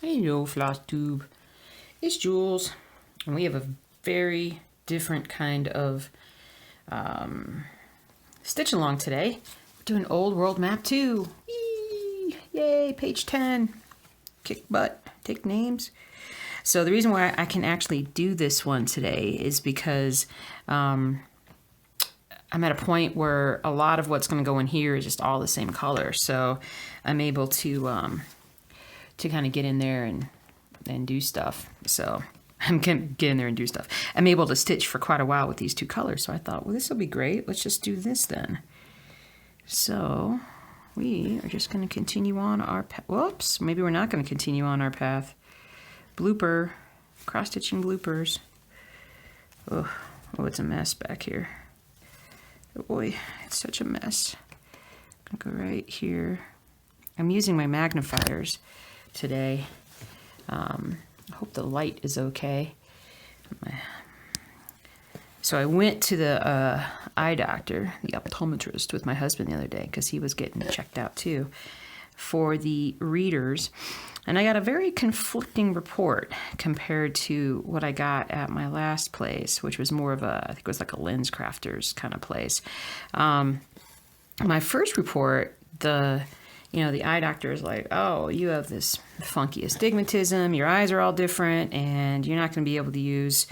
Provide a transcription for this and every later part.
Hello, floss tube. It's Jules, and we have a very different kind of stitch along today. We're doing Old World Map 2. Whee! Yay, page 10. Kick butt, take names. So the reason why I can actually do this one today is because I'm at a point where a lot of what's going to go in here is just all the same color. So I'm able to kind of get in there and do stuff. So I'm going to get in there and do stuff. I'm able to stitch for quite a while with these two colors. So I thought, well, this will be great. Let's just do this then. So we are just going to continue on our path. Whoops, maybe we're not going to continue on our path. Blooper, cross-stitching bloopers. Oh, it's a mess back here. Oh boy, it's such a mess. I'm going to go right here. I'm using my magnifiers today. I hope the light is okay. So I went to the eye doctor, the optometrist, with my husband the other day because he was getting checked out too for the readers. And I got a very conflicting report compared to what I got at my last place, which was more of a, I think it was like a lens crafters kind of place. My first report, the eye doctor is like, oh, you have this funky astigmatism, your eyes are all different, and you're not going to be able to use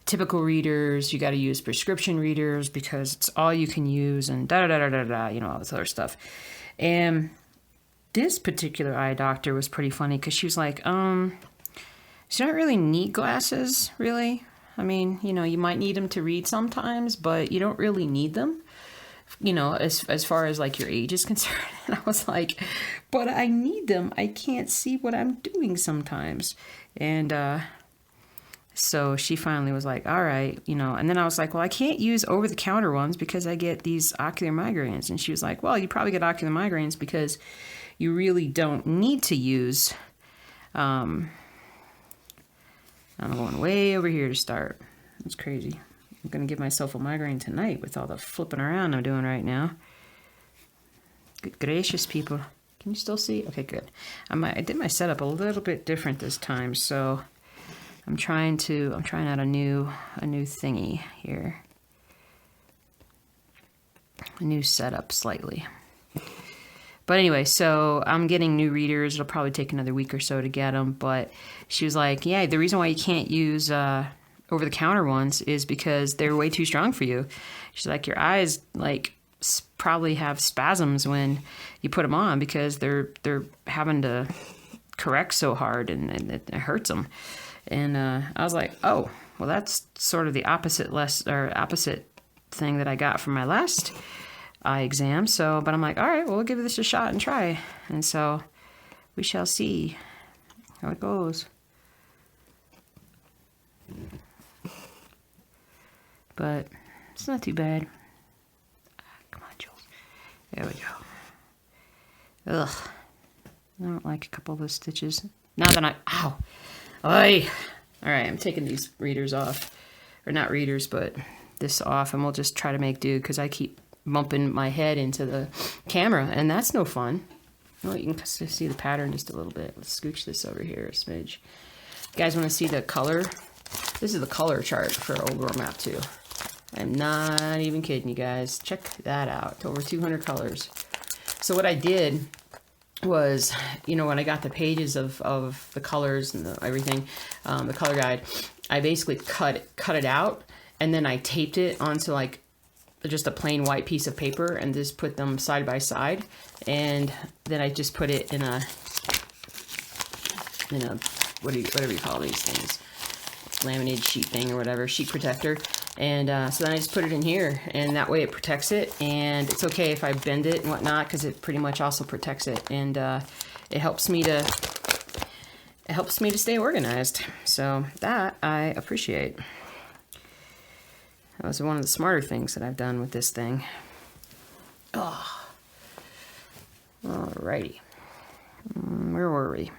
typical readers. You got to use prescription readers because it's all you can use, and da-da-da-da-da-da, all this other stuff. And this particular eye doctor was pretty funny because she was like, so you don't really need glasses, really. I mean, you might need them to read sometimes, but you don't really need them. As far as like your age is concerned. And I was like, but I need them. I can't see what I'm doing sometimes. And so she finally was like, all right, and then I was like, well, I can't use over-the-counter ones because I get these ocular migraines. And she was like, well, you probably get ocular migraines because you really don't need to use, I'm going way over here to start. That's crazy. I'm going to give myself a migraine tonight with all the flipping around I'm doing right now. Good gracious, people. Can you still see? Okay, good. I did my setup a little bit different this time, so I'm trying out a new thingy here. A new setup slightly. But anyway, so I'm getting new readers. It'll probably take another week or so to get them, but she was like, yeah, the reason why you can't use over-the-counter ones is because they're way too strong for you. She's like, your eyes probably have spasms when you put them on because they're having to correct so hard and it hurts them. And I was like, oh, well, that's sort of the opposite thing that I got from my last eye exam. So, but I'm like, all right, well, we'll give this a shot and try. And so we shall see how it goes. But it's not too bad. Come on, Jules. There we go. Ugh. I don't like a couple of those stitches. Now that ow. Oi. All right, I'm taking these readers off. Or not readers, but this off. And we'll just try to make do because I keep bumping my head into the camera. And that's no fun. Oh, you can see the pattern just a little bit. Let's scooch this over here a smidge. You guys want to see the color? This is the color chart for Old World Map 2. I'm not even kidding you guys. Check that out. Over 200 colors. So what I did was, when I got the pages of the colors and everything, the color guide, I basically cut it out, and then I taped it onto like just a plain white piece of paper and just put them side by side. And then I just put it in a whatever you call these things, laminated sheet thing or whatever, sheet protector. And so then I just put it in here, and that way it protects it, and it's okay if I bend it and whatnot because it pretty much also protects it, and it helps me to stay organized. So that I appreciate. That was one of the smarter things that I've done with this thing. Oh, alrighty. Where were we?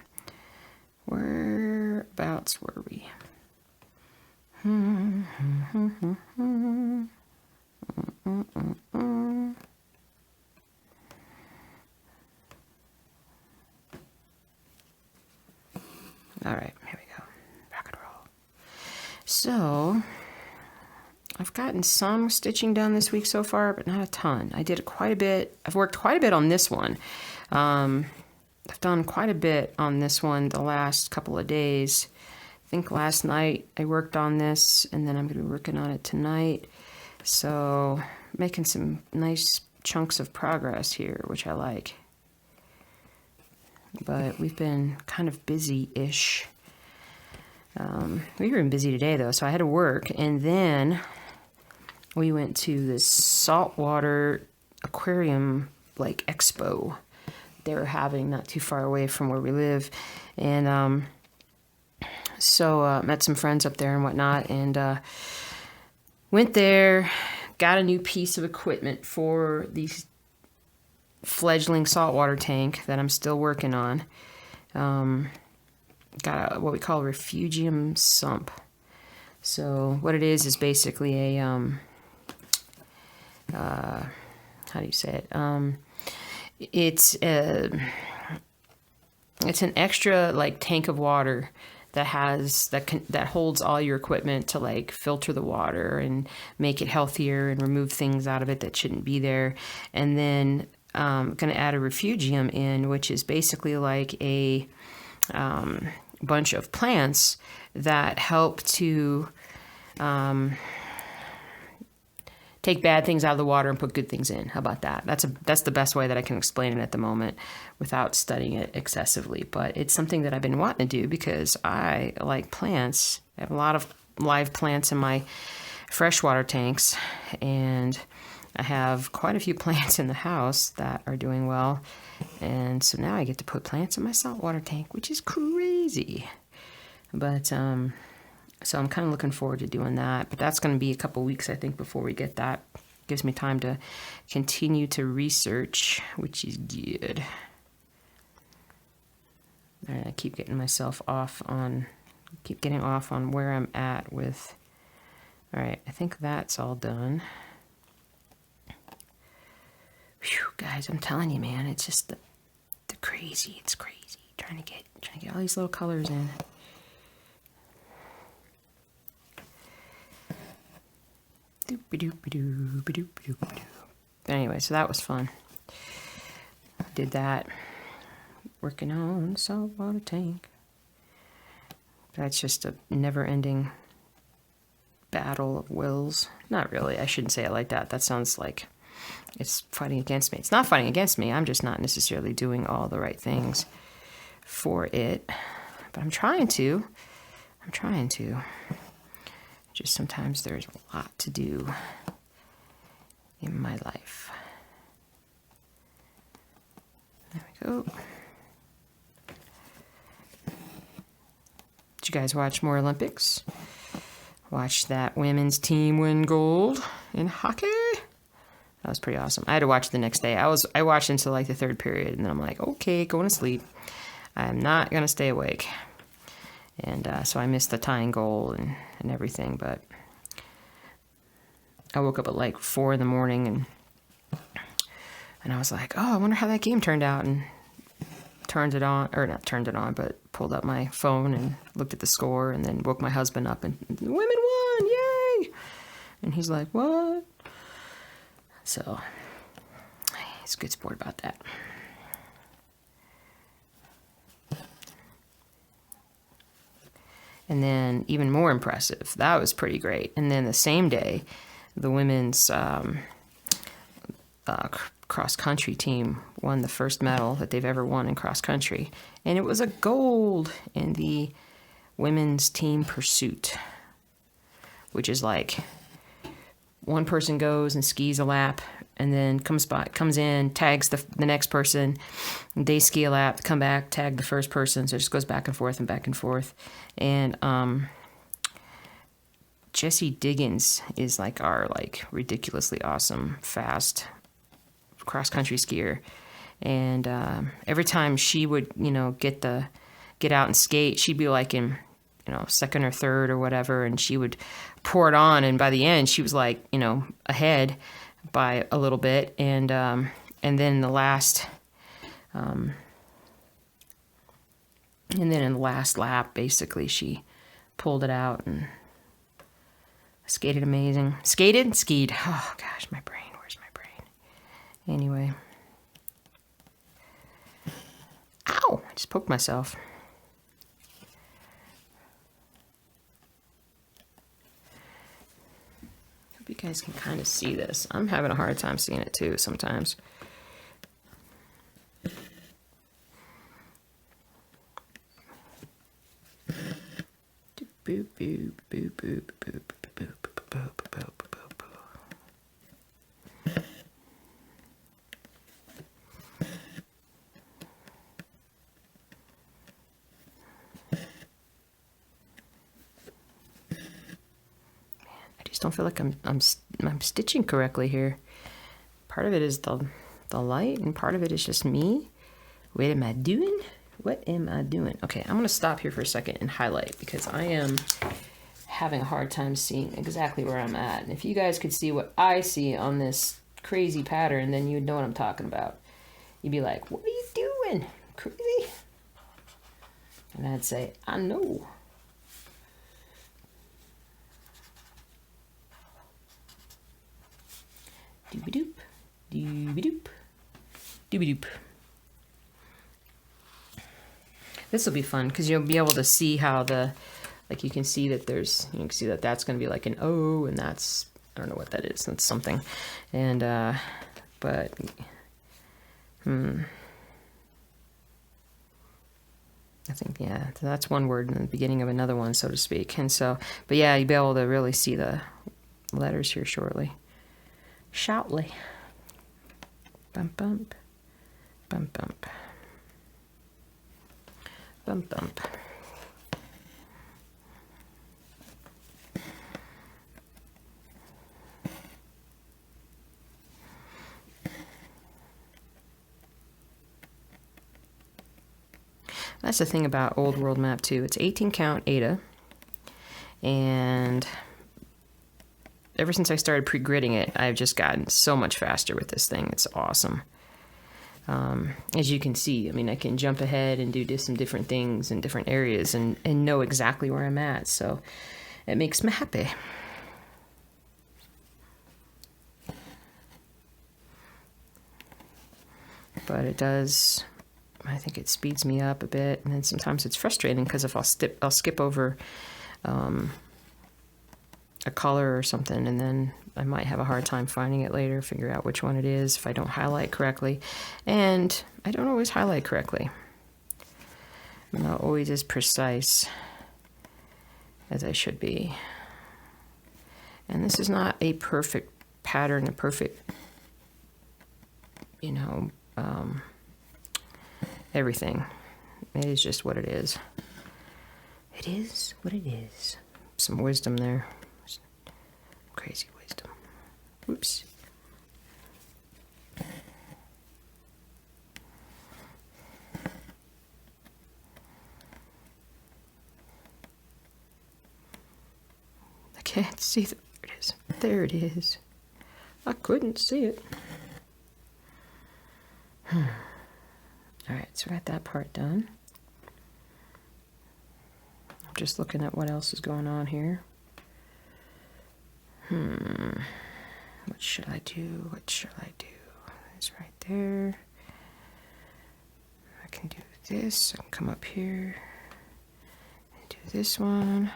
Whereabouts were we? All right, here we go. Rock and roll. So, I've gotten some stitching done this week so far, but not a ton. I did quite a bit. I've worked quite a bit on this one. I've done quite a bit on this one the last couple of days. I think last night I worked on this, and then I'm going to be working on it tonight. So, making some nice chunks of progress here, which I like. But we've been kind of busy-ish. We were busy today, though, so I had to work. And then we went to this saltwater aquarium, like, expo they were having not too far away from where we live. And so met some friends up there and whatnot, and went there, got a new piece of equipment for the fledgling saltwater tank that I'm still working on. Got what we call a refugium sump. So what it is basically a how do you say it? It's an extra like tank of water that holds all your equipment to like filter the water and make it healthier and remove things out of it that shouldn't be there. And then going to add a refugium in, which is basically like a bunch of plants that help to take bad things out of the water and put good things in. How about that? That's the best way that I can explain it at the moment without studying it excessively. But it's something that I've been wanting to do because I like plants. I have a lot of live plants in my freshwater tanks, and I have quite a few plants in the house that are doing well. And so now I get to put plants in my saltwater tank, which is crazy. But so I'm kind of looking forward to doing that. But that's going to be a couple weeks, I think, before we get that. Gives me time to continue to research, which is good. And I keep getting off on where I'm at with. All right, I think that's all done. Whew, guys, I'm telling you, man, it's just the crazy. It's crazy trying to get all these little colors in. Anyway, so that was fun. Did that. Working on saltwater tank. That's just a never-ending battle of wills. Not really. I shouldn't say it like that. That sounds like it's fighting against me. It's not fighting against me. I'm just not necessarily doing all the right things for it. But I'm trying to. Just sometimes there's a lot to do in my life. There we go. Did you guys watch more Olympics? Watch that women's team win gold in hockey? That was pretty awesome. I had to watch the next day. I watched until like the third period, and then I'm like, okay, going to sleep. I'm not going to stay awake. And so I missed the tying goal and everything, but I woke up at like 4 a.m. and I was like, oh, I wonder how that game turned out, and but pulled up my phone and looked at the score, and then woke my husband up, and the women won, yay! And he's like, what? So he's a good sport about that. And then even more impressive, that was pretty great. And then the same day, the women's cross-country team won the first medal that they've ever won in cross-country. And it was a gold in the women's team pursuit, which is like one person goes and skis a lap, and then comes in, tags the next person, they ski a lap, come back, tag the first person, so it just goes back and forth and back and forth. And Jessie Diggins is like our like ridiculously awesome, fast cross-country skier. And every time she would, get out and skate, she'd be like in, second or third or whatever, and she would pour it on, and by the end she was like, ahead by a little bit, and then the last And then in the last lap, basically, she pulled it out and skated amazing. Skated? Skied. Oh, gosh, my brain. Where's my brain? Anyway. Ow! I just poked myself. Hope you guys can kind of see this. I'm having a hard time seeing it, too, sometimes. Boop, boop, boop, boop, boop, boop, boop, boop, boop, boop, boop. I just don't feel like I'm stitching correctly here. Part of it is the light, and part of it is just me. What am I doing? What am I doing? Okay, I'm going to stop here for a second and highlight because I am having a hard time seeing exactly where I'm at. And if you guys could see what I see on this crazy pattern, then you'd know what I'm talking about. You'd be like, what are you doing? Crazy? And I'd say, I know. Doobie-doop, doobie-doop, doobie-doop. This will be fun because you'll be able to see how like you can see that you can see that that's going to be like an O, and that's, I don't know what that is. That's something. And, but, I think, yeah, that's one word in the beginning of another one, so to speak. And so, but yeah, you'll be able to really see the letters here shortly. Shoutly. Bump, bump, bump, bump. Bump, bump. That's the thing about Old World Map too. It's 18 count Ada, and ever since I started pre-gridding it, I've just gotten so much faster with this thing. It's awesome. As you can see, I mean, I can jump ahead and do some different things in different areas and know exactly where I'm at. So it makes me happy. But it does, I think it speeds me up a bit. And then sometimes it's frustrating because if I'll skip over a color or something, and then I might have a hard time finding it later, figure out which one it is if I don't highlight correctly. And I don't always highlight correctly. I'm not always as precise as I should be. And this is not a perfect pattern, a perfect, everything. It is just what it is. It is what it is. Some wisdom there. Crazy wisdom. Oops. I can't see there it is. There it is. I couldn't see it. Alright, so I got that part done. I'm just looking at what else is going on here. What should I do? What should I do? It's right there. I can do this. I can come up here and do this one.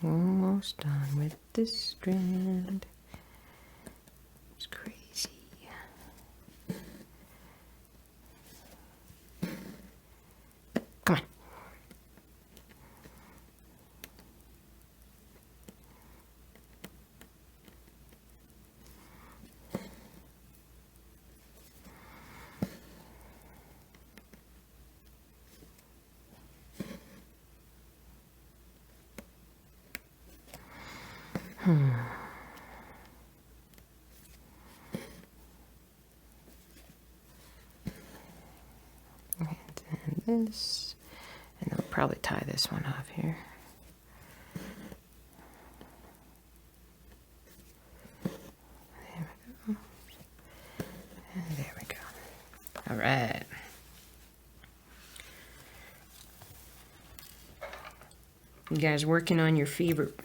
Almost done with this strand. It's crazy. Come on. And this, and I'll probably tie this one off here. You guys working on your favorite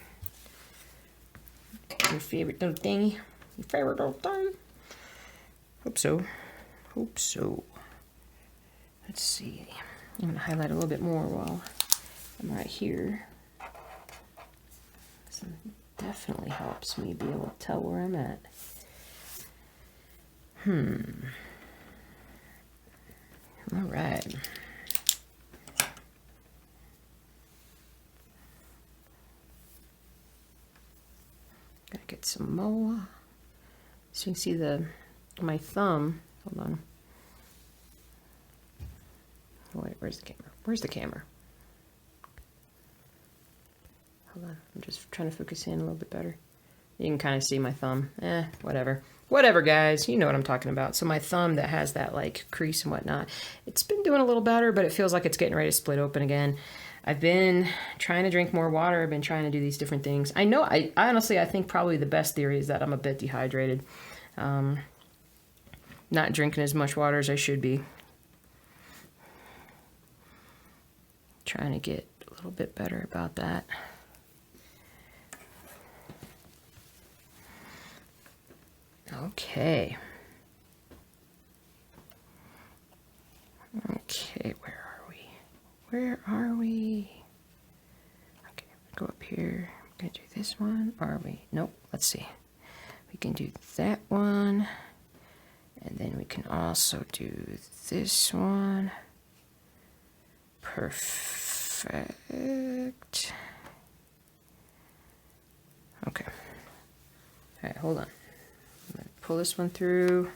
little thingy? Your favorite little thing? Hope so. Hope so. Let's see. I'm gonna highlight a little bit more while I'm right here. This definitely helps me be able to tell where I'm at. All right. Gotta get some more. So you can see my thumb. Hold on. Wait, where's the camera? Where's the camera? Hold on. I'm just trying to focus in a little bit better. You can kind of see my thumb. Whatever. Whatever, guys. You know what I'm talking about. So my thumb that has that like crease and whatnot, it's been doing a little better, but it feels like it's getting ready to split open again. I've been trying to drink more water. I've been trying to do these different things. I know, I honestly, I think probably the best theory is that I'm a bit dehydrated. Not drinking as much water as I should be. Trying to get a little bit better about that. Okay. Okay, where are we? Where are we? Okay, go up here. I'm gonna do this one. Are we? Nope. Let's see. We can do that one. And then we can also do this one. Perfect. Okay. All right, hold on. I'm going to pull this one through.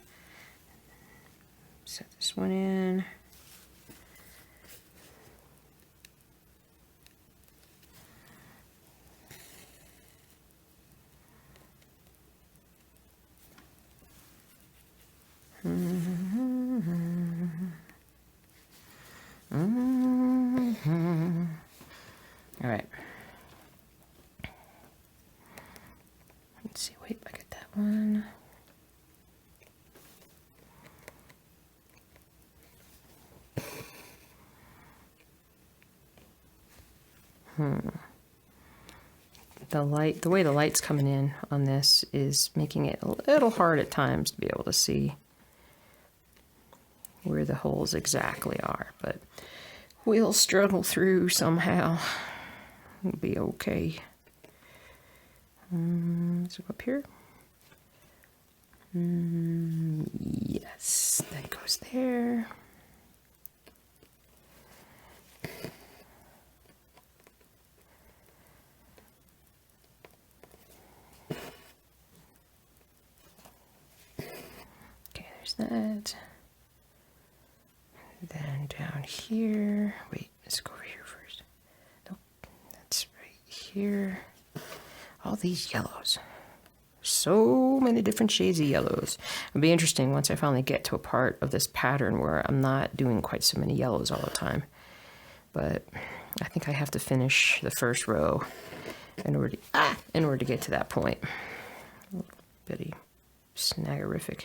Set this one in. All right. Let's see. Wait, I got that one. The way the light's coming in on this is making it a little hard at times to be able to see where the holes exactly are, but we'll struggle through somehow. We'll be okay. Let's go up here. Yes, that goes there. Okay, there's that. Then down here, wait, let's go over here first. Nope, that's right here. All these yellows. So many different shades of yellows. It'll be interesting once I finally get to a part of this pattern where I'm not doing quite so many yellows all the time. But I think I have to finish the first row in order to get to that point. A little bitty snaggerific.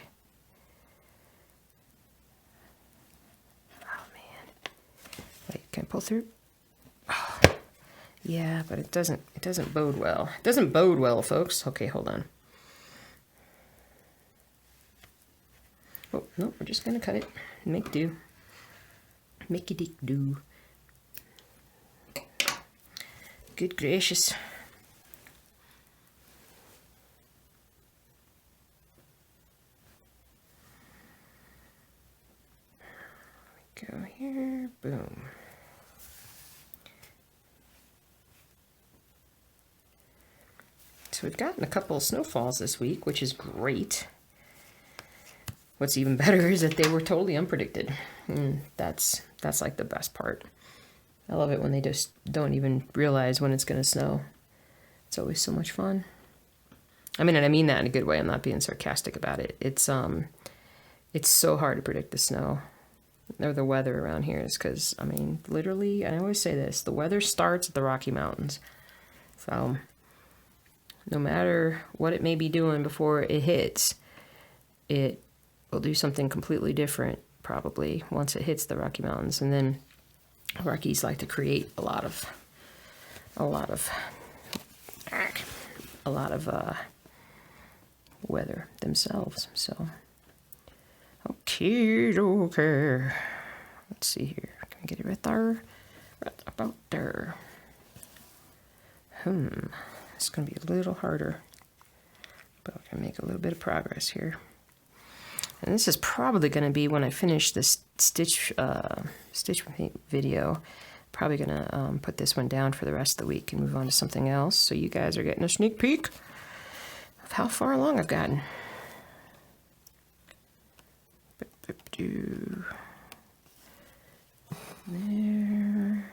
Wait, can I pull through? Oh, yeah, but it doesn't bode well. It doesn't bode well, folks. Okay, hold on. Oh, no, we're just gonna cut it. Make do. Make it do. Good gracious. Go here, boom. So we've gotten a couple of snowfalls this week, which is great. What's even better is that they were totally unpredicted. That's like the best part. I love it when they just don't even realize when it's going to snow. It's always so much fun. I mean, and I mean that in a good way. I'm not being sarcastic about it. It's so hard to predict the snow or the weather around here is because, I mean, literally, I always say this, the weather starts at the Rocky Mountains. So no matter what it may be doing before it hits, it will do something completely different probably once it hits the Rocky Mountains. And then Rockies like to create a lot of a lot of weather themselves. So, okay. Let's see here. Can I get it right there? Right about there. It's going to be a little harder, but I'm going to make a little bit of progress here. And this is probably going to be when I finish this stitch video. Probably going to put this one down for the rest of the week and move on to something else. So you guys are getting a sneak peek of how far along I've gotten. There.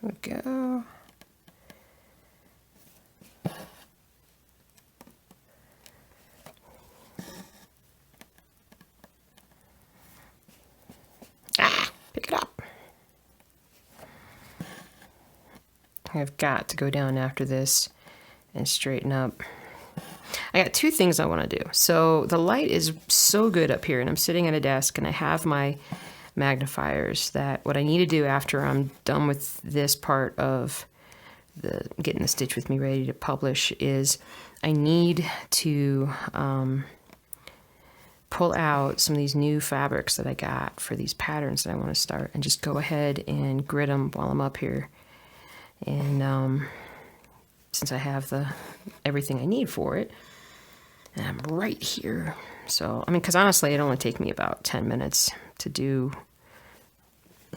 There we go. Pick it up. I've got to go down after this and straighten up. I got two things I want to do. So the light is so good up here, and I'm sitting at a desk, and I have my magnifiers that what I need to do after I'm done with this part of the getting the stitch with me ready to publish is I need to pull out some of these new fabrics that I got for these patterns that I want to start, and just go ahead and grid them while I'm up here. And since I have everything I need for it, and I'm right here. So, I mean, because honestly, it only take me about 10 minutes to do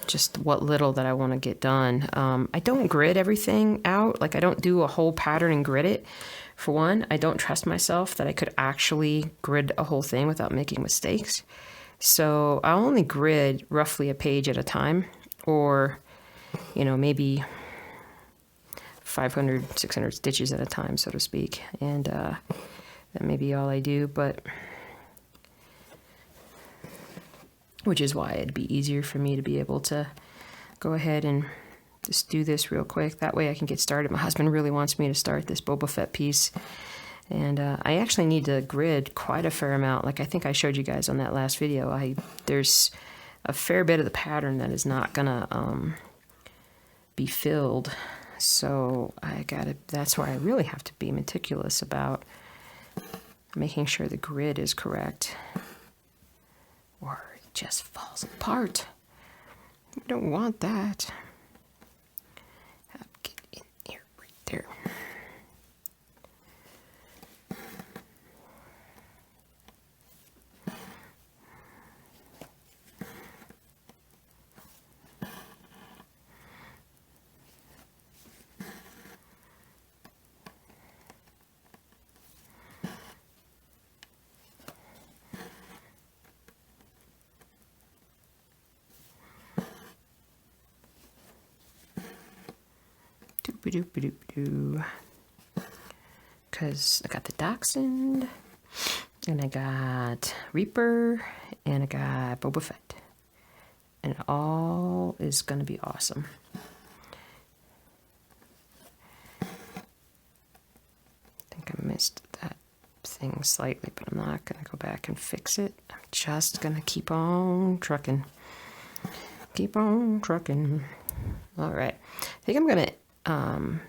just what little that I want to get done. I don't grid everything out. Like, I don't do a whole pattern and grid it. For one, I don't trust myself that I could actually grid a whole thing without making mistakes. So I'll only grid roughly a page at a time, or, you know, maybe 500, 600 stitches at a time, so to speak. And that may be all I do, but which is why it'd be easier for me to be able to go ahead and just do this real quick. That way I can get started. My husband really wants me to start this Boba Fett piece. And I actually need to grid quite a fair amount. Like I think I showed you guys on that last video. There's a fair bit of the pattern that is not gonna be filled. So that's where I really have to be meticulous about making sure the grid is correct, or it just falls apart. We don't want that. Get in here, right there. Because I got the Dachshund, and I got Reaper, and I got Boba Fett, and it all is going to be awesome. I think I missed that thing slightly, but I'm not going to go back and fix it. I'm just going to keep on trucking. Keep on trucking. All right. I think I'm going to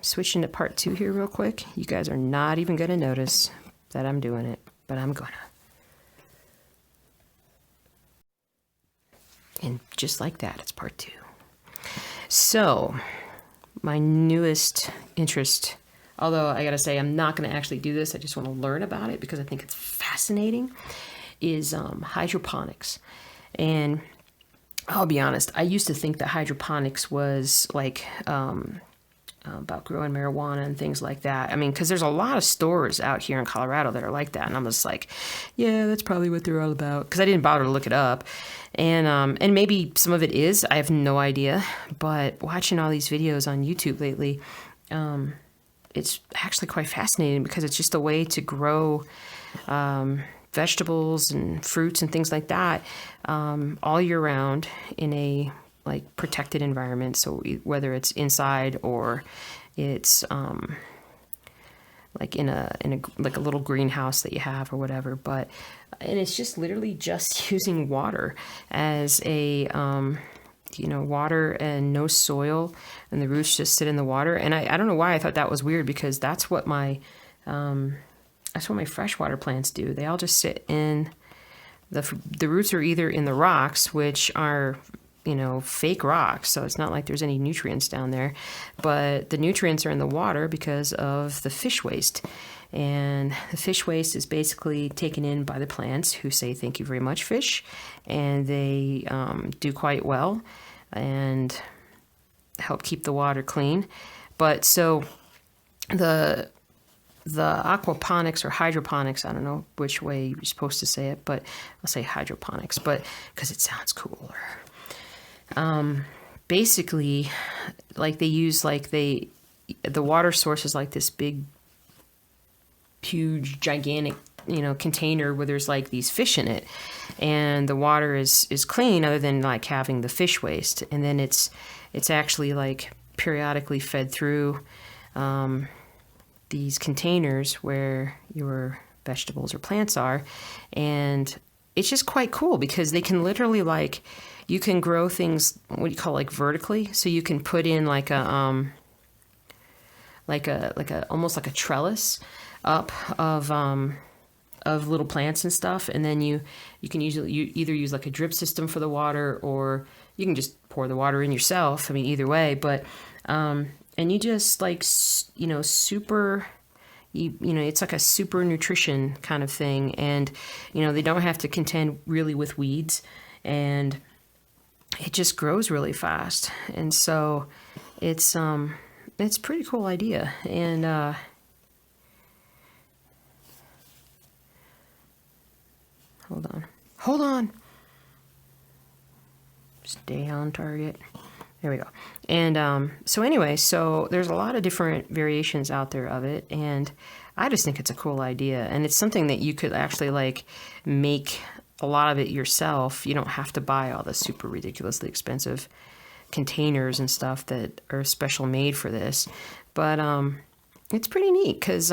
switch into part 2 here real quick. You guys are not even going to notice that I'm doing it, but I'm gonna. And just like that, it's part 2. So, my newest interest, although I gotta say I'm not gonna actually do this, I just want to learn about it because I think it's fascinating, is hydroponics. And I'll be honest, I used to think that hydroponics was like about growing marijuana and things like that. I mean, because there's a lot of stores out here in Colorado that are like that, and I'm just like, yeah, that's probably what they're all about. Because I didn't bother to look it up, and maybe some of it is. I have no idea. But watching all these videos on YouTube lately, it's actually quite fascinating because it's just a way to grow vegetables and fruits and things like that all year round in a like protected environment. So whether it's inside or it's like in a like a little greenhouse that you have or whatever, and it's just literally just using water as a water and no soil, and the roots just sit in the water. And I don't know why I thought that was weird, because that's what my freshwater plants do. They all just sit in the roots are either in the rocks, which are fake rocks, so it's not like there's any nutrients down there, but the nutrients are in the water because of the fish waste. And the fish waste is basically taken in by the plants, who say thank you very much, fish, and they do quite well and help keep the water clean. But so the aquaponics or hydroponics, I don't know which way you're supposed to say it, but I'll say hydroponics, but because it sounds cooler. Basically, like they use the water source is like this big, huge, gigantic, container where there's like these fish in it, and the water is clean other than like having the fish waste. And then it's actually like periodically fed through these containers where your vegetables or plants are. And it's just quite cool because they can literally you can grow things, what do you call it, like vertically. So you can put in like a almost like a trellis up of little plants and stuff. And then you can either use like a drip system for the water, or you can just pour the water in yourself. I mean, either way, but, and you just super, it's like a super nutrition kind of thing. And, they don't have to contend really with weeds, and it just grows really fast. And so it's a pretty cool idea. And hold on, stay on target. There we go. And so anyway, so there's a lot of different variations out there of it, and I just think it's a cool idea. And it's something that you could actually make a lot of it yourself. You don't have to buy all the super ridiculously expensive containers and stuff that are special made for this. But it's pretty neat because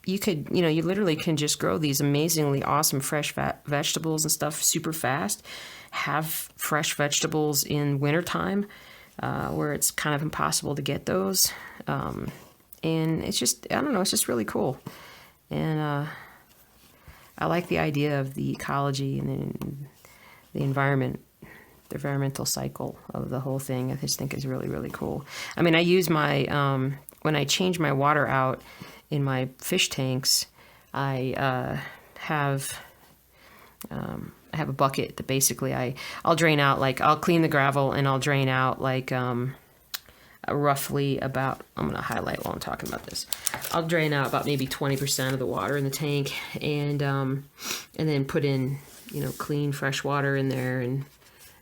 you could, you literally can just grow these amazingly awesome fresh vegetables and stuff super fast. Have fresh vegetables in wintertime where it's kind of impossible to get those. And it's just, I don't know, it's just really cool. And I like the idea of the ecology and the environment, the environmental cycle of the whole thing. I just think is really, really cool. I mean, I use my, when I change my water out in my fish tanks, I have a bucket that basically I'll drain out, I'll clean the gravel and I'll drain out roughly about, I'm going to highlight while I'm talking about this. I'll drain out about maybe 20% of the water in the tank, and then put in, clean fresh water in there. And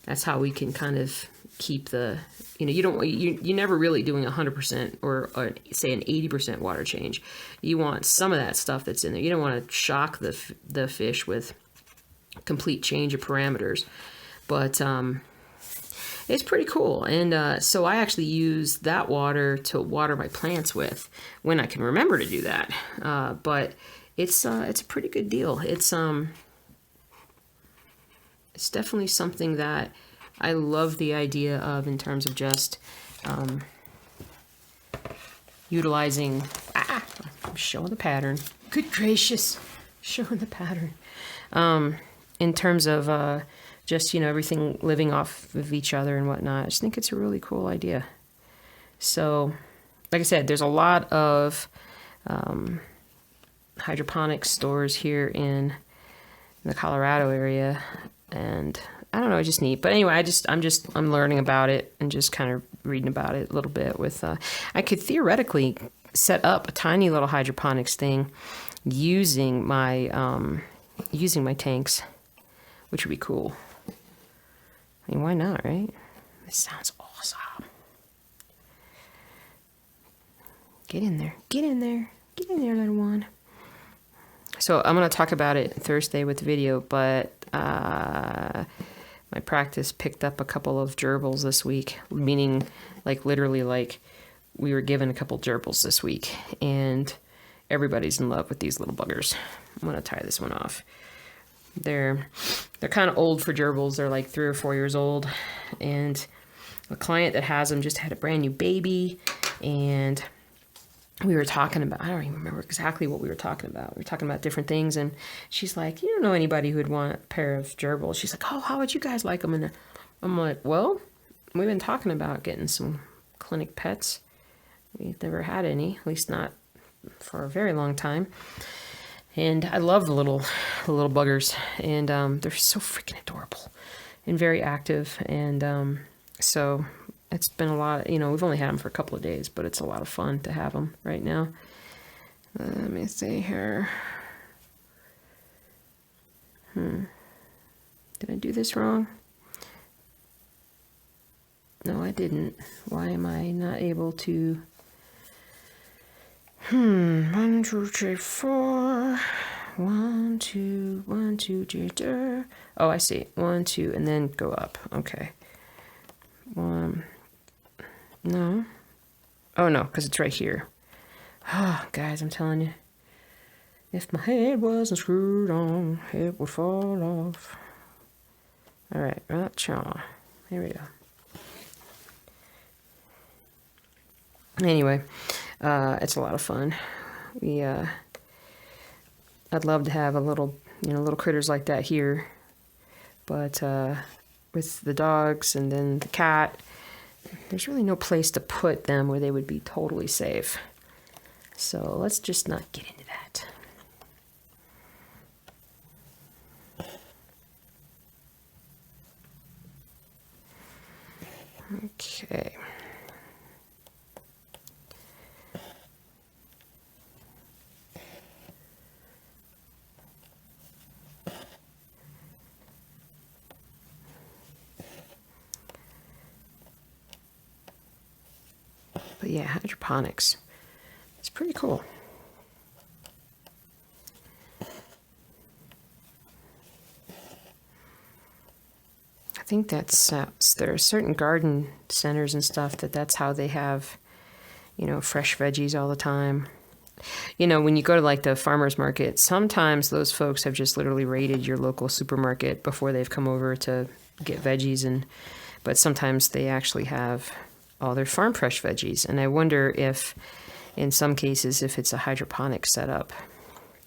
that's how we can kind of keep the, you're never really doing 100% or say an 80% water change. You want some of that stuff that's in there. You don't want to shock the fish with complete change of parameters, but it's pretty cool. And so I actually use that water to water my plants with when I can remember to do that. But it's a pretty good deal. It's definitely something that I love the idea of in terms of just utilizing. I'm showing the pattern. Good gracious, showing the pattern. In terms of just, everything living off of each other and whatnot. I just think it's a really cool idea. So, like I said, there's a lot of hydroponic stores here in the Colorado area, and I don't know, it's just neat. But anyway, I'm learning about it and just kind of reading about it a little bit with, I could theoretically set up a tiny little hydroponics thing using my tanks, which would be cool. I mean, why not, right? This sounds awesome. Get in there, little one. So I'm going to talk about it Thursday with the video, but my practice picked up a couple of gerbils this week, meaning like literally like we were given a couple gerbils this week, and everybody's in love with these little buggers. I'm going to tie this one off. They're kind of old for gerbils. They're like 3 or 4 years old, and the client that has them just had a brand new baby, and we were talking about, I don't even remember exactly what we were talking about. We were talking about different things, and she's like, you don't know anybody who would want a pair of gerbils. She's like, oh, how would you guys like them? And I'm like, well, we've been talking about getting some clinic pets. We've never had any, at least not for a very long time. And I love the little buggers, and they're so freaking adorable and very active. And so it's been a lot, we've only had them for a couple of days, but it's a lot of fun to have them right now. Let me see here. Did I do this wrong? No, I didn't. Why am I not able to? 1, 2, 3, 4. 1, 2, 1, 2, 3, 4. Oh, I see. 1, 2, and then go up. Okay. 1. No. Oh, no, because it's right here. Oh, guys, I'm telling you. If my head wasn't screwed on, it would fall off. All right, cha. Here we go. Anyway, it's a lot of fun. I'd love to have little critters like that here, but with the dogs and then the cat, there's really no place to put them where they would be totally safe. So let's just not get into that. Okay. But yeah, hydroponics. It's pretty cool. I think there are certain garden centers and stuff that's how they have, fresh veggies all the time. When you go to like the farmer's market, sometimes those folks have just literally raided your local supermarket before they've come over to get veggies, but sometimes they actually have all their farm fresh veggies. And I wonder if, in some cases, if it's a hydroponic setup.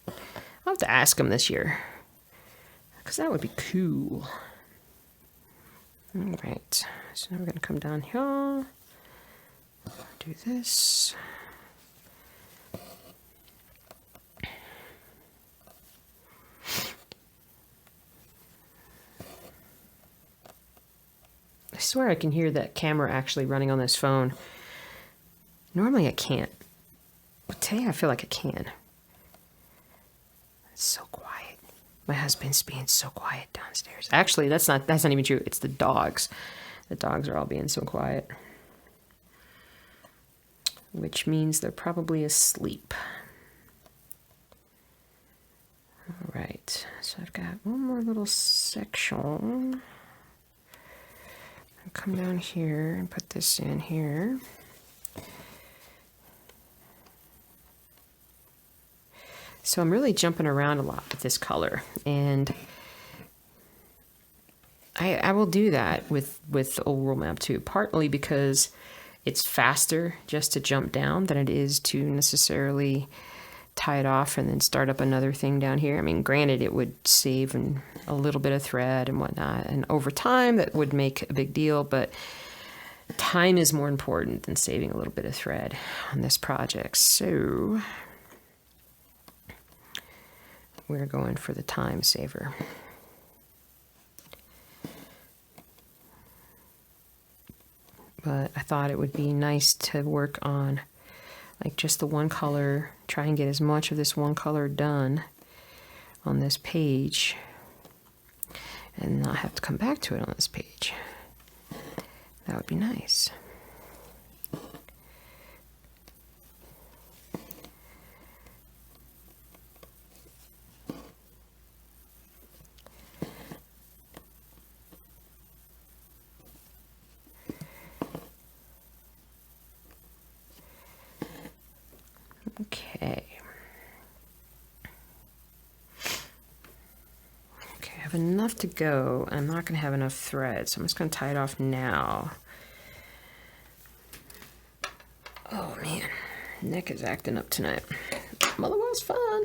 I'll have to ask them this year, because that would be cool. All right, so now we're going to come down here, do this. I swear I can hear that camera actually running on this phone. Normally I can't, but today I feel like I can. It's so quiet. My husband's being so quiet downstairs. Actually, that's not even true. It's the dogs. The dogs are all being so quiet, which means they're probably asleep. All right, so I've got one more little section. I'll come down here and put this in here. So I'm really jumping around a lot with this color, and I will do that with Old World Map too, partly because it's faster just to jump down than it is to necessarily tie it off and then start up another thing down here. I mean, granted, it would save a little bit of thread and whatnot, and over time that would make a big deal, but time is more important than saving a little bit of thread on this project. So we're going for the time saver. but I thought it would be nice to work on like just the one color, try and get as much of this one color done on this page and not have to come back to it on this page. That would be nice. Okay. Okay, I have enough to go. I'm not going to have enough thread, so I'm just going to tie it off now. Oh man, neck is acting up tonight. Otherwise fun.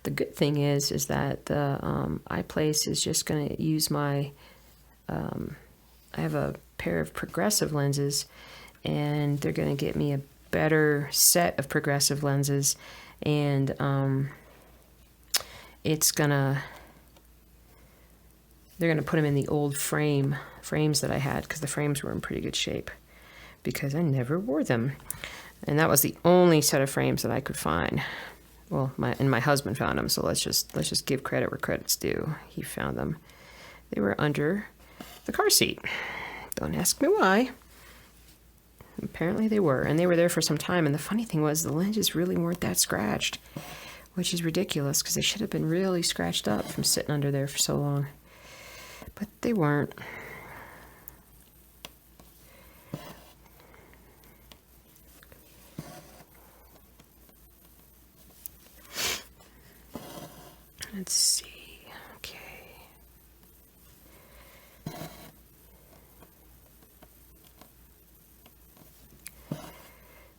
The good thing is that the iPlace is just going to use my, I have a pair of progressive lenses, and they're going to get me a better set of progressive lenses, and they're going to put them in the old frames that I had, because the frames were in pretty good shape because I never wore them, and that was the only set of frames that I could find. Well, my husband found them, so let's just give credit where credit's due. He found them. They were under the car seat. Don't ask me why. Apparently they were, and they were there for some time, and the funny thing was the lenses really weren't that scratched, which is ridiculous because they should have been really scratched up from sitting under there for so long. But they weren't. Let's see. Okay.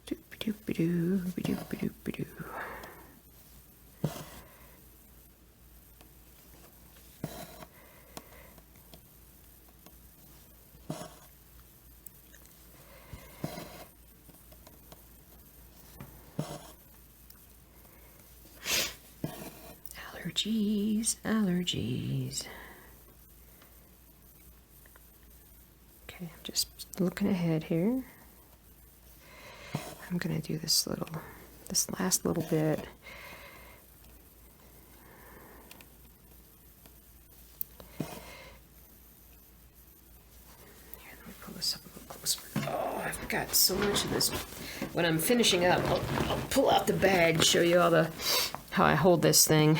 Doop-a-doop-a-doo, ba-doop-a-doop-a-doo. Allergies. Okay, I'm just looking ahead here. I'm gonna do this last little bit. Here, let me pull this up a little closer. Oh, I've got so much of this. When I'm finishing up, I'll pull out the bag, show you all how I hold this thing.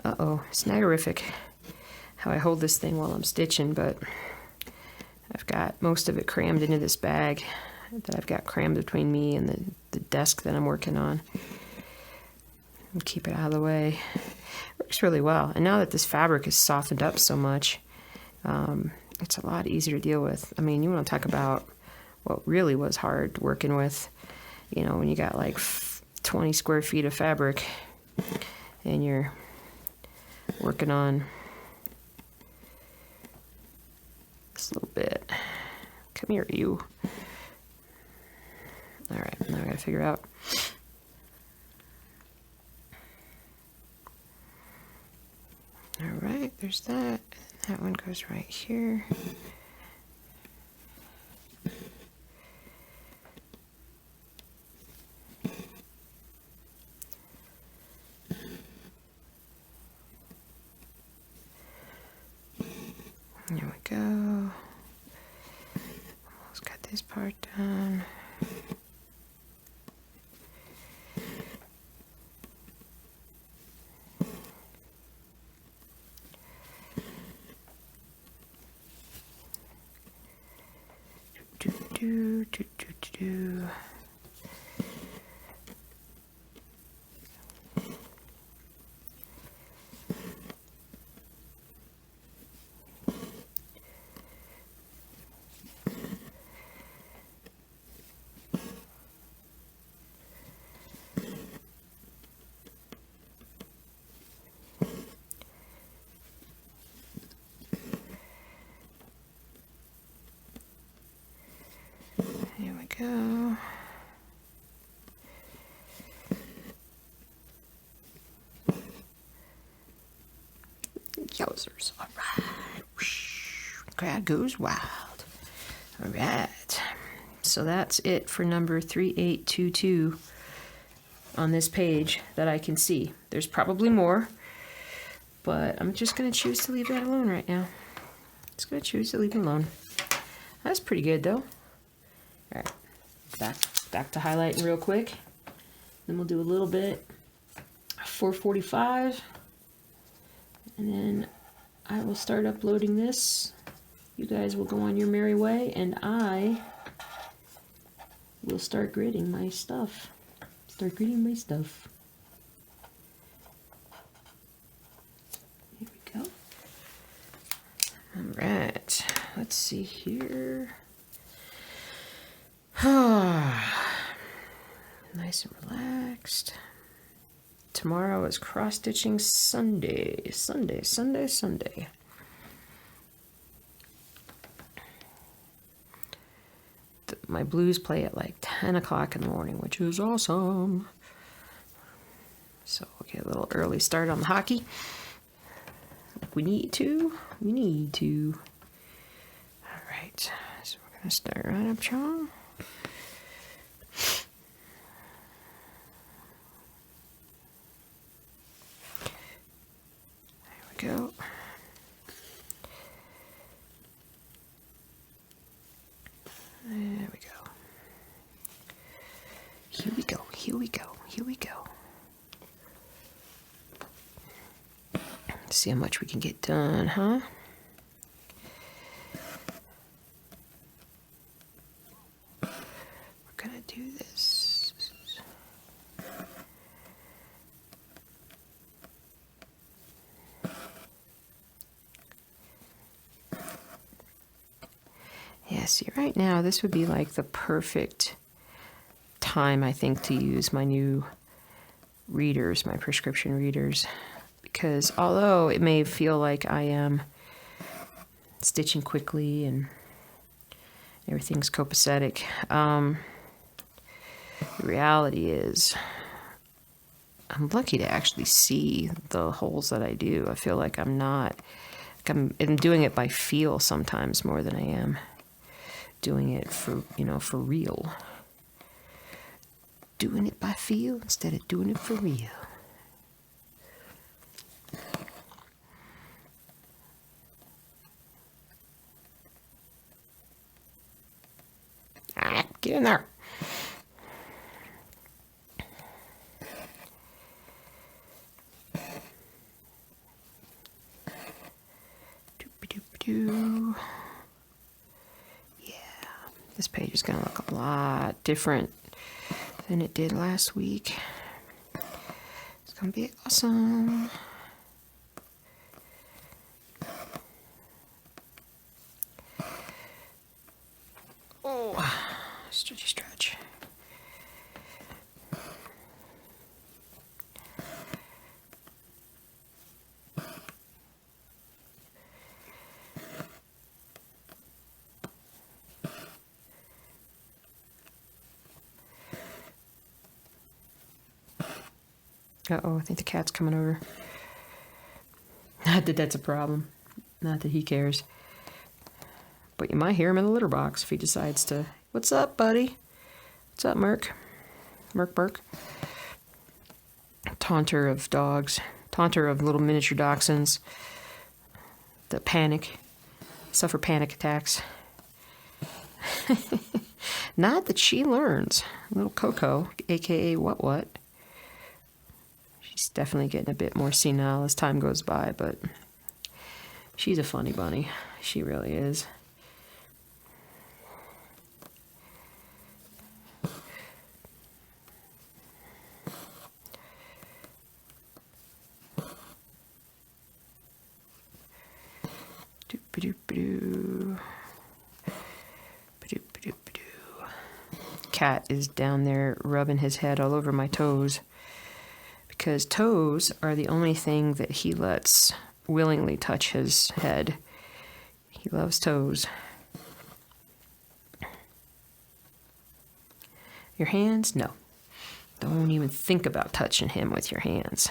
Uh-oh, snaggerific. How I hold this thing while I'm stitching, but I've got most of it crammed into this bag that I've got crammed between me and the desk that I'm working on. And keep it out of the way. Works really well. And now that this fabric is softened up so much, it's a lot easier to deal with. I mean, you want to talk about what really was hard working with, you know, when you got like 20 square feet of fabric and you're working on this little bit. Come here, you. All right, now I gotta figure out. All right, there's that. And that one goes right here. There we go. Almost got this part done. Do. Here we go. Yowzers. All right. Whoosh. Crowd goes wild. All right. So that's it for number 3822 on this page that I can see. There's probably more, but I'm just going to choose to leave that alone right now. Just going to choose to leave it alone. That's pretty good, though. All right. Back to highlighting real quick. Then we'll do a little bit 445. And then I will start uploading this. You guys will go on your merry way, and I will start grading my stuff. Here we go. All right. Let's see here. Nice and relaxed. Tomorrow is cross-stitching Sunday. Sunday. My blues play at like 10 o'clock in the morning, which is awesome. So we'll get a little early start on the hockey. We need to. All right, so we're gonna start right up, John. There we go. There we go. Here we go. Let's see how much we can get done, huh? We're gonna do this. Yeah, see, right now, this would be like the perfect time, I think, to use my new readers, my prescription readers, because although it may feel like I am stitching quickly and everything's copacetic, the reality is I'm lucky to actually see the holes that I do. I feel like I'm doing it by feel sometimes more than I am doing it for real. Doing it by feel instead of doing it for real. Get in there. Doop-a-doop-a-doo. Yeah, this page is going to look a lot different than it did last week. It's going to be awesome. Oh, stretch. Uh-oh, I think the cat's coming over. Not that that's a problem. Not that he cares. But you might hear him in the litter box if he decides to. What's up, buddy? What's up, Merc? Merc. Taunter of dogs. Taunter of little miniature dachshunds that suffer panic attacks. Not that she learns. Little Coco, aka what? She's definitely getting a bit more senile as time goes by, but she's a funny bunny. She really is. Cat is down there rubbing his head all over my toes, because toes are the only thing that he lets willingly touch his head. He loves toes. Your hands? No. Don't even think about touching him with your hands.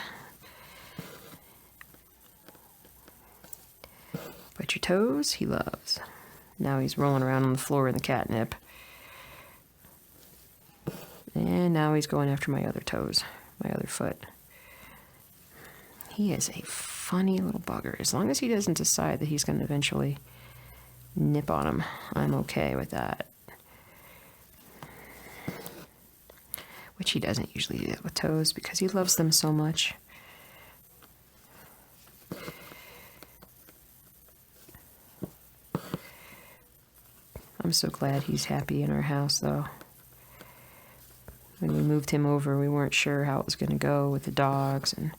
But your toes, he loves. Now he's rolling around on the floor in the catnip. And now he's going after my other toes, my other foot. He is a funny little bugger. As long as he doesn't decide that he's going to eventually nip on him, I'm okay with that. Which he doesn't usually do that with toes because he loves them so much. I'm so glad he's happy in our house, though. When we moved him over, we weren't sure how it was going to go with the dogs, and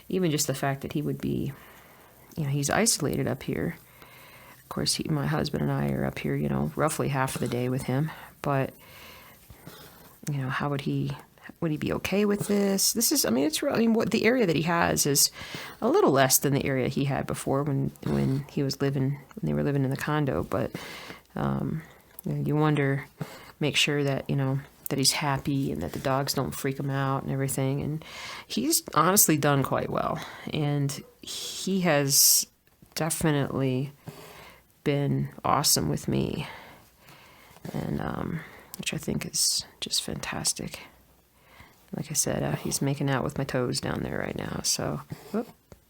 even just the fact that he would be, he's isolated up here. Of course, my husband and I are up here, roughly half of the day with him, but, how would he be okay with this? This is, it's really, what the area that he has is a little less than the area he had before when they were living in the condo, but you wonder, make sure that, that he's happy and that the dogs don't freak him out and everything. And he's honestly done quite well. And he has definitely been awesome with me. And, which I think is just fantastic. Like I said, he's making out with my toes down there right now. So,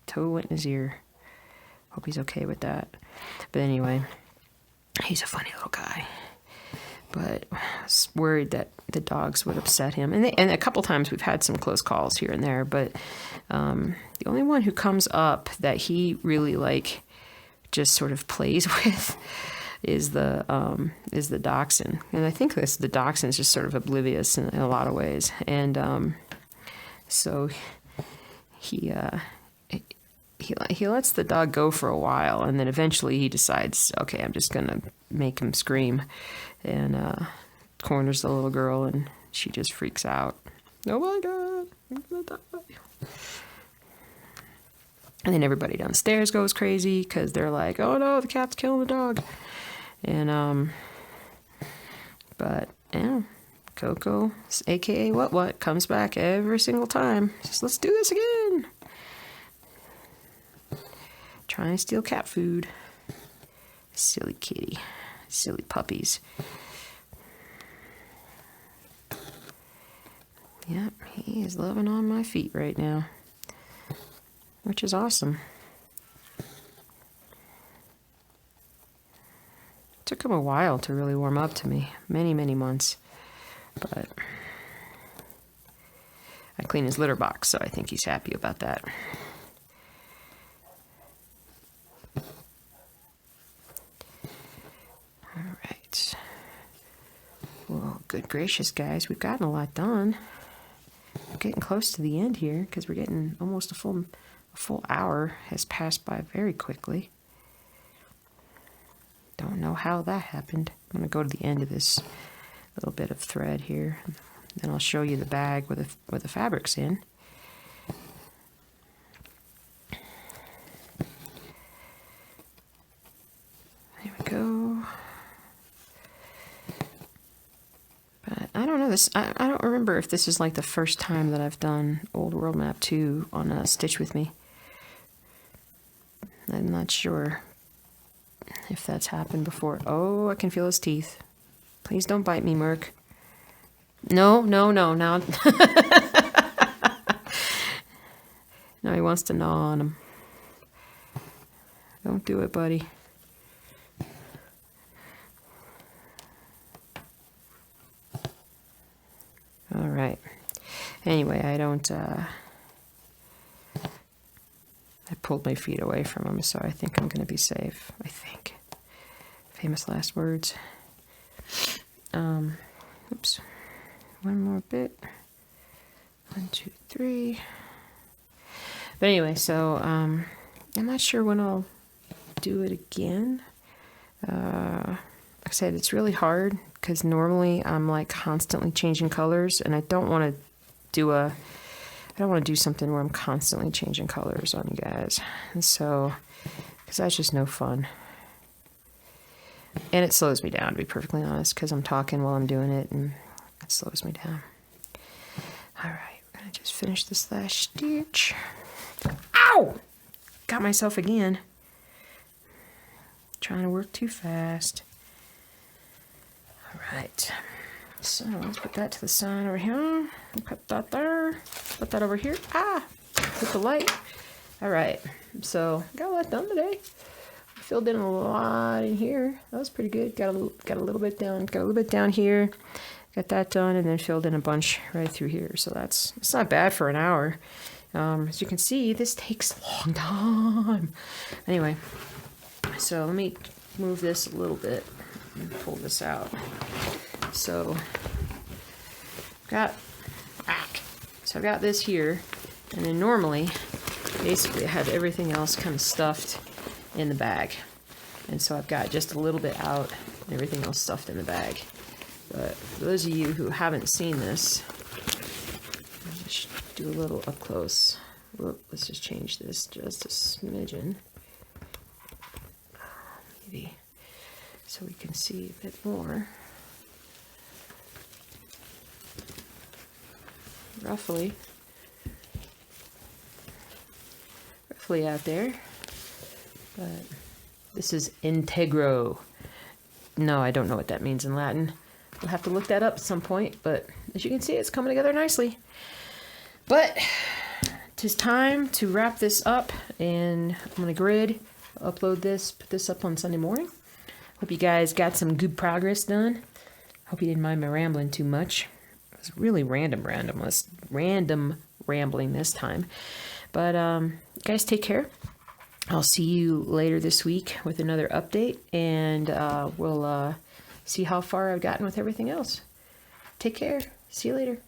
toe went in his ear. Hope he's okay with that. But anyway, he's a funny little guy. But I was worried that the dogs would upset him. And a couple times we've had some close calls here and there. But the only one who comes up that he really just sort of plays with is the dachshund. And I think the dachshund is just sort of oblivious in a lot of ways. And so he lets the dog go for a while, and then eventually he decides, okay, I'm just gonna make him scream, and corners the little girl, and she just freaks out. Oh my God, I'm gonna die. And then everybody downstairs goes crazy because they're like, oh no, the cat's killing the dog. And but yeah, Coco, aka what comes back every single time. Just, let's do this again. Trying to steal cat food. Silly kitty. Silly puppies. Yep, he is loving on my feet right now. Which is awesome. Took him a while to really warm up to me. Many, many months. But I clean his litter box, so I think he's happy about that. Alright. Well, good gracious, guys. We've gotten a lot done. We're getting close to the end here because we're getting almost a full hour has passed by very quickly. Don't know how that happened. I'm going to go to the end of this little bit of thread here. Then I'll show you the bag with the fabric's in. There we go. But I don't know this. I don't remember if this is like the first time that I've done Old World Map 2 on a Stitch With Me. I'm not sure if that's happened before. Oh, I can feel his teeth. Please don't bite me, Merc. No. Now he wants to gnaw on him. Don't do it, buddy. All right. Anyway, I pulled my feet away from him, so I think I'm going to be safe. I think. Famous last words. Oops. One more bit. 1, 2, 3. But anyway, so I'm not sure when I'll do it again. Like I said, it's really hard because normally I'm like constantly changing colors, and I don't want to do something where I'm constantly changing colors on you guys. And so, because that's just no fun. And it slows me down, to be perfectly honest, because I'm talking while I'm doing it, and it slows me down. All right, we're going to just finish this last stitch. Ow! Got myself again. trying to work too fast. All right. So let's put that to the side over here. Put that there. Put that over here. Ah! Hit the light. All right. So got a lot done today. Filled in a lot in here. That was pretty good. Got a little bit down. Got a little bit down here. Got that done, and then filled in a bunch right through here. So it's not bad for an hour. As you can see, this takes a long time. Anyway, so let me move this a little bit and pull this out. So I've got this here, and then normally, basically, I have everything else kind of stuffed in the bag, and so I've got just a little bit out, and everything else stuffed in the bag. But for those of you who haven't seen this, I'll just do a little up close. Whoop, let's just change this just a smidgen, maybe, so we can see a bit more. Roughly out there, but this is integro. No, I don't know what that means in Latin. We'll have to look that up at some point, but as you can see, it's coming together nicely. But it is time to wrap this up, and I'm gonna grid, upload this, put this up on Sunday morning. Hope you guys got some good progress done. Hope you didn't mind my rambling too much. It was really random rambling this time. But guys, take care. I'll see you later this week with another update, and we'll see how far I've gotten with everything else. Take care. See you later.